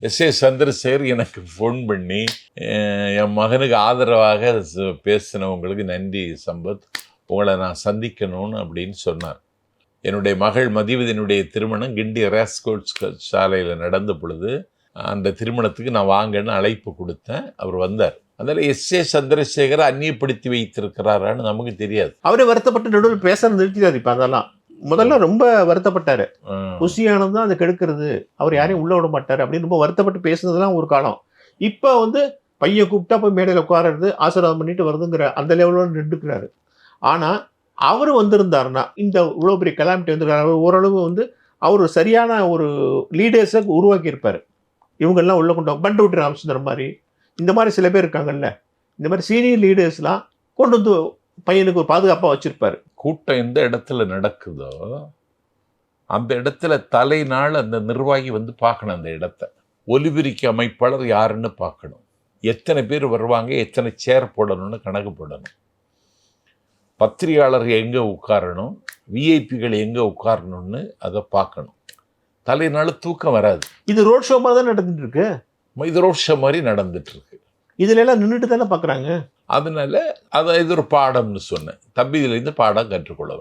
சந்திரசேகர் எனக்கு ஃபோன் பண்ணி என் மகனுக்கு ஆதரவாக பேசினவங்களுக்கு நன்றி சம்பத், உங்களை நான் சந்திக்கணும்னு அப்படின்னு சொன்னார். என்னுடைய மகள் மதிவதனுடைய திருமணம் கிண்டி ரேஸ்கோட்ஸ் சாலையில் நடந்த பொழுது அந்த திருமணத்துக்கு நான் வாங்கன்னு அழைப்பு கொடுத்தேன். அவர் வந்தார். அதனால சந்திரசேகரை அந்நியப்படுத்தி வைத்திருக்கிறாரான்னு நமக்கு தெரியாது. அவரே வருத்தப்பட்டு நடுவில் பேச நிறுத்திட்டார். இப்போ அதெல்லாம் முதல்ல ரொம்ப வருத்தப்பட்டாரு. புசியானது தான் அதை கெடுக்கிறது, அவர் யாரையும் உள்ள விட மாட்டாரு அப்படின்னு ரொம்ப வருத்தப்பட்டு பேசுனதுலாம் ஒரு காலம். இப்போ பையன் கூப்பிட்டா போய் மேடையில் உட்காரது, ஆசீர்வாதம் பண்ணிட்டு வருதுங்கிற அந்த லெவலோடு நின்றுக்கிறாரு. ஆனால் அவர் வந்திருந்தாருன்னா இந்த இவ்வளோ பெரிய கலாமிட்டி வந்துருக்காரு. ஓரளவு அவர் சரியான ஒரு லீடர்ஸை உருவாக்கியிருப்பார். இவங்கெல்லாம் உள்ள கொண்டு பண்டவுட்டி ராமச்சந்திரன் மாதிரி இந்த மாதிரி சில பேர் இருக்காங்கல்ல, இந்த மாதிரி சீனியர் லீடர்ஸ்லாம் கொண்டு பையனுக்கு ஒரு பாதுகாப்பாக வச்சிருப்பாரு. கூட்டம் எந்த இடத்துல நடக்குதோ அந்த இடத்துல தலைநாள் அந்த நிர்வாகி பார்க்கணும். அந்த இடத்த ஒலிபெருக்கி அமைப்பாளர் யாருன்னு பார்க்கணும். எத்தனை பேர் வருவாங்க, எத்தனை சேர் போடணும்னு கணக்கு போடணும். பத்திரிகையாளர் எங்கே உட்காரணும், விஐபிகள் எங்கே உட்காரணும்னு அதை பார்க்கணும். தலைநாள் தூக்கம் வராது. இது ரோட் ஷோ மாதிரி தான் நடந்துட்டு இருக்கு. இது ரோட் ஷோ மாதிரி நடந்துட்டு இருக்கு. இதுல எல்லாம் நின்றுட்டு தானே பார்க்குறாங்க. அதனால அதை இது ஒரு பாடம்னு சொன்னேன். தம்பி இதுலேருந்து பாடம் கற்றுக்கொள்ள வேண்டும்.